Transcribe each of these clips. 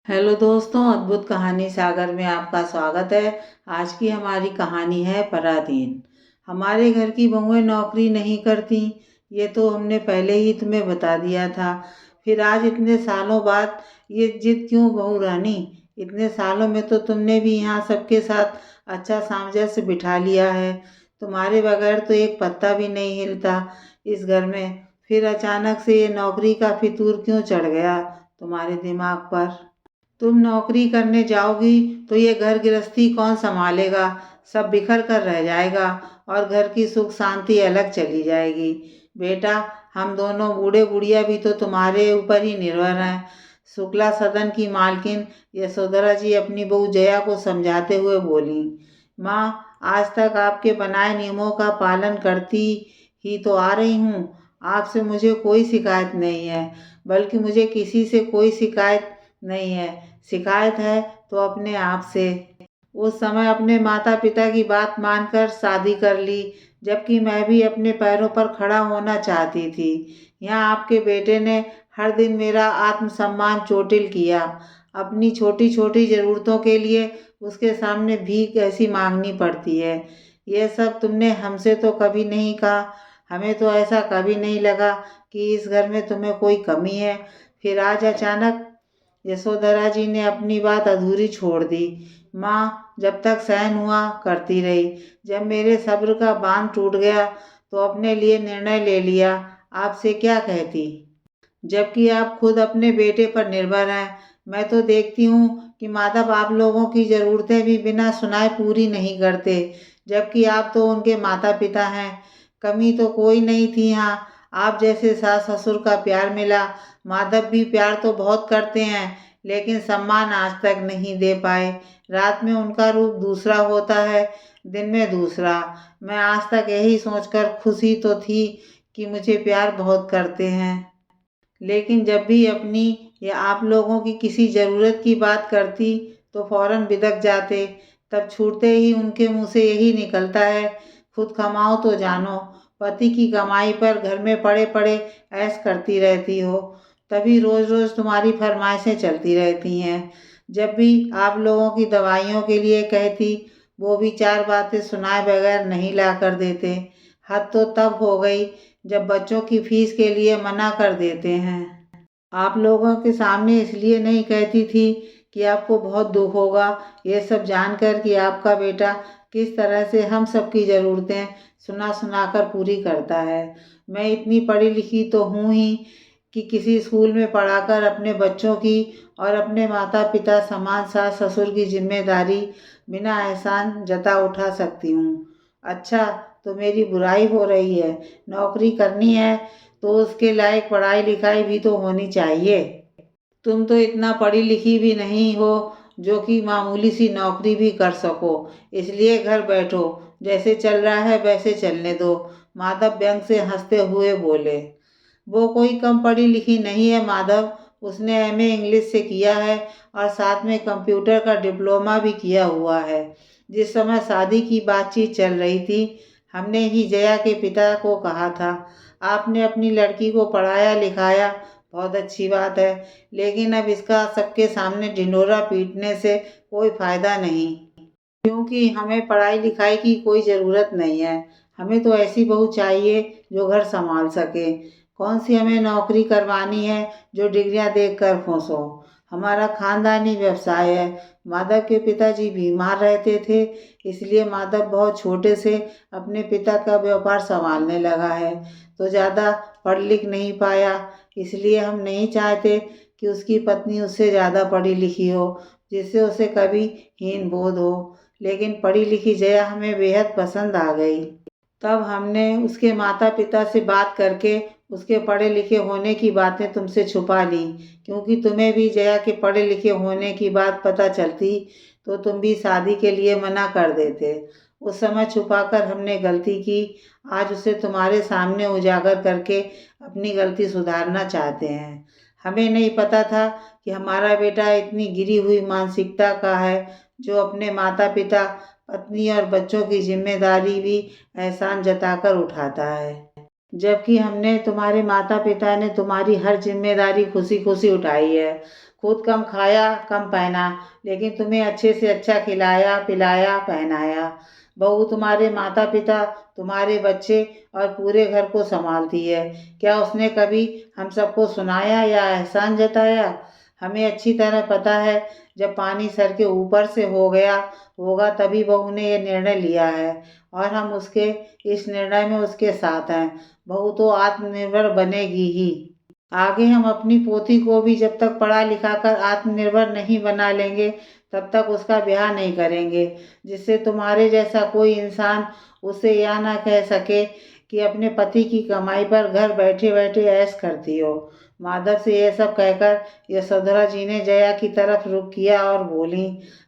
Hello दोस्तों, अद्भुत कहानी सागर में आपका स्वागत है। आज की हमारी कहानी है पराधीन। हमारे घर की बहुएं नौकरी नहीं करती, ये तो हमने पहले ही तुम्हें बता दिया था। फिर आज इतने सालों बाद ये जिद क्यों बहू रानी? इतने सालों में तो तुमने भी यहाँ सबके साथ अच्छा सामंजस्य बिठा लिया है। तुम्हारे बगैर तो एक पत्ता भी नहीं हिलता इस घर में। फिर अचानक से ये नौकरी का फितूर क्यों चढ़ गया तुम्हारे दिमाग पर? तुम नौकरी करने जाओगी तो ये घर गृहस्थी कौन संभालेगा? सब बिखर कर रह जाएगा और घर की सुख शांति अलग चली जाएगी। बेटा, हम दोनों बूढ़े बुढ़िया भी तो तुम्हारे ऊपर ही निर्भर हैं। शुक्ला सदन की मालकिन यशोधरा जी अपनी बहू जया को समझाते हुए बोली। माँ, आज तक आपके बनाए नियमों का पालन करती ही तो आ रही हूँ। आपसे मुझे कोई शिकायत नहीं है, बल्कि मुझे किसी से कोई शिकायत नहीं है। शिकायत है तो अपने आप से। उस समय अपने माता पिता की बात मानकर शादी कर ली, जबकि मैं भी अपने पैरों पर खड़ा होना चाहती थी। यहाँ आपके बेटे ने हर दिन मेरा आत्मसम्मान चोटिल किया। अपनी छोटी छोटी ज़रूरतों के लिए उसके सामने भीख ऐसी मांगनी पड़ती है। ये सब तुमने हमसे तो कभी नहीं कहा। हमें तो ऐसा कभी नहीं लगा कि इस घर में तुम्हें कोई कमी है। फिर आज अचानक यशोधरा जी ने अपनी बात अधूरी छोड़ दी। माँ, जब तक सहन हुआ करती रही। जब मेरे सब्र का बांध टूट गया तो अपने लिए निर्णय ले लिया। आपसे क्या कहती, जबकि आप खुद अपने बेटे पर निर्भर हैं। मैं तो देखती हूँ कि माता बाप आप लोगों की ज़रूरतें भी बिना सुनाए पूरी नहीं करते, जबकि आप तो उनके माता पिता हैं। कमी तो कोई नहीं थी यहाँ। आप जैसे सास ससुर का प्यार मिला। माधव भी प्यार तो बहुत करते हैं, लेकिन सम्मान आज तक नहीं दे पाए। रात में उनका रूप दूसरा होता है, दिन में दूसरा। मैं आज तक यही सोचकर खुशी तो थी कि मुझे प्यार बहुत करते हैं, लेकिन जब भी अपनी या आप लोगों की किसी ज़रूरत की बात करती तो फौरन बिदक जाते। तब छूटते ही उनके मुंह से यही निकलता है, खुद कमाओ तो जानो। पति की कमाई पर घर में पड़े पड़े ऐश करती रहती हो, तभी रोज़ रोज़ तुम्हारी फरमाइशें चलती रहती हैं। जब भी आप लोगों की दवाइयों के लिए कहती, वो भी चार बातें सुनाए बगैर नहीं ला कर देते। हद तो तब हो गई जब बच्चों की फीस के लिए मना कर देते हैं। आप लोगों के सामने इसलिए नहीं कहती थी कि आपको बहुत दुख होगा, ये सब जानकर कि आपका बेटा किस तरह से हम सबकी ज़रूरतें सुना सुना कर पूरी करता है। मैं इतनी पढ़ी लिखी तो हूँ ही कि किसी स्कूल में पढ़ाकर अपने बच्चों की और अपने माता पिता समान सास ससुर की जिम्मेदारी बिना एहसान जता उठा सकती हूँ। अच्छा, तो मेरी बुराई हो रही है। नौकरी करनी है तो उसके लायक पढ़ाई लिखाई भी तो होनी चाहिए। तुम तो इतना पढ़ी लिखी भी नहीं हो जो कि मामूली सी नौकरी भी कर सको, इसलिए घर बैठो। जैसे चल रहा है वैसे चलने दो। माधव व्यंग से हंसते हुए बोले। वो कोई कम पढ़ी लिखी नहीं है माधव। उसने एमए इंग्लिश से किया है और साथ में कंप्यूटर का डिप्लोमा भी किया हुआ है। जिस समय शादी की बातचीत चल रही थी, हमने ही जया के पिता को कहा था, आपने अपनी लड़की को पढ़ाया लिखाया, बहुत अच्छी बात है, लेकिन अब इसका सबके सामने ढिंढोरा पीटने से कोई फायदा नहीं, क्योंकि हमें पढ़ाई लिखाई की कोई ज़रूरत नहीं है। हमें तो ऐसी बहू चाहिए जो घर संभाल सके। कौन सी हमें नौकरी करवानी है जो डिग्रियां देख कर खुश हो। हमारा खानदानी व्यवसाय है। माधव के पिताजी बीमार रहते थे, इसलिए माधव बहुत छोटे से अपने पिता का व्यापार संभालने लगा है, तो ज़्यादा पढ़ लिख नहीं पाया। इसलिए हम नहीं चाहते कि उसकी पत्नी उससे ज़्यादा पढ़ी लिखी हो, जिससे उसे कभी हीन बोध हो। लेकिन पढ़ी लिखी जया हमें बेहद पसंद आ गई। तब हमने उसके माता पिता से बात करके उसके पढ़े लिखे होने की बातें तुमसे छुपा ली, क्योंकि तुम्हें भी जया के पढ़े लिखे होने की बात पता चलती तो तुम भी शादी के लिए मना कर देते। उस समय छुपाकर हमने गलती की। आज उसे तुम्हारे सामने उजागर करके अपनी गलती सुधारना चाहते हैं। हमें नहीं पता था कि हमारा बेटा इतनी गिरी हुई मानसिकता का है, जो अपने माता पिता, पत्नी और बच्चों की जिम्मेदारी भी एहसान जताकर उठाता है, जबकि हमने, तुम्हारे माता पिता ने तुम्हारी हर जिम्मेदारी खुशी खुशी उठाई है। खुद कम खाया कम पहना, लेकिन तुम्हें अच्छे से अच्छा खिलाया पिलाया पहनाया। बहू तुम्हारे माता पिता, तुम्हारे बच्चे और पूरे घर को संभालती है। क्या उसने कभी हम सबको सुनाया या एहसान जताया? हमें अच्छी तरह पता है, जब पानी सर के ऊपर से हो गया होगा तभी बहू ने ये निर्णय लिया है, और हम उसके इस निर्णय में उसके साथ हैं। बहू तो आत्मनिर्भर बनेगी ही। आगे हम अपनी पोती को भी जब तक पढ़ा लिखा कर आत्मनिर्भर नहीं बना लेंगे, तब तक उसका ब्याह नहीं करेंगे, जिससे तुम्हारे जैसा कोई इंसान उससे यह ना कह सके कि अपने पति की कमाई पर घर बैठे बैठे ऐश करती हो। माधव से यह सब कहकर यशोधरा जी ने जया की तरफ रुख किया और बोली,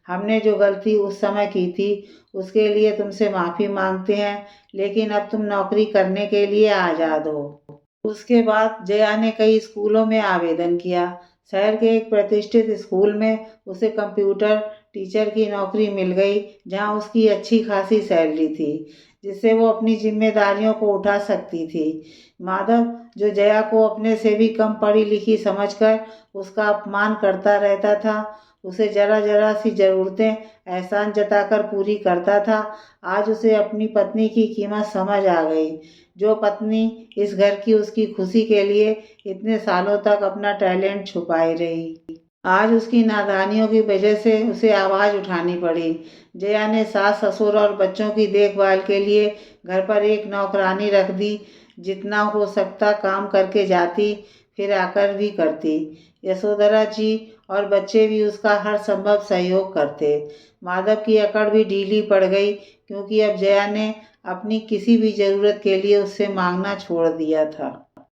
हमने जो गलती उस समय की थी उसके लिए तुमसे माफ़ी मांगते हैं, लेकिन अब तुम नौकरी करने के लिए आज़ाद हो। उसके बाद जया ने कई स्कूलों में आवेदन किया। शहर के एक प्रतिष्ठित स्कूल में उसे कंप्यूटर टीचर की नौकरी मिल गई, जहां उसकी अच्छी खासी सैलरी थी, जिससे वो अपनी जिम्मेदारियों को उठा सकती थी। माधव, जो जया को अपने से भी कम पढ़ी लिखी समझकर उसका अपमान करता रहता था, उसे जरा जरा सी ज़रूरतें एहसान जताकर पूरी करता था, आज उसे अपनी पत्नी की कीमत समझ आ गई। जो पत्नी इस घर की उसकी खुशी के लिए इतने सालों तक अपना टैलेंट छुपाए रही, आज उसकी नादानियों की वजह से उसे आवाज़ उठानी पड़ी। जया ने सास ससुर और बच्चों की देखभाल के लिए घर पर एक नौकरानी रख दी, जितना हो सकता काम करके जाती, फिर आकर भी करती। यशोधरा जी और बच्चे भी उसका हर संभव सहयोग करते। माधव की अकड़ भी ढीली पड़ गई, क्योंकि अब जया ने अपनी किसी भी ज़रूरत के लिए उससे मांगना छोड़ दिया था।